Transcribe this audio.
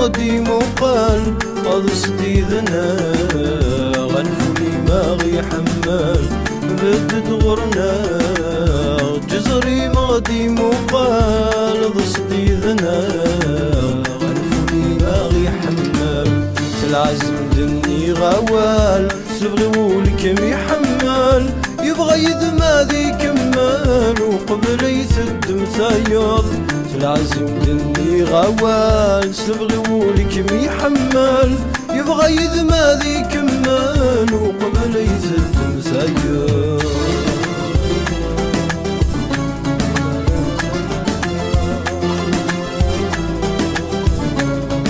غدي مقال هذا صديدنا غنفولي ما غي حمال بدد غرنا جزري مغدي مقال هذا صديدنا غنفولي ما غي حمال العزم دني غوال سبغي كم يحمل يبغى يدمى ذي كمال وقبل يثدم ثياض العزم دني غوال سبغي كم يحمل يبغى يدمى ذي كمال وقبل يثدم ثياض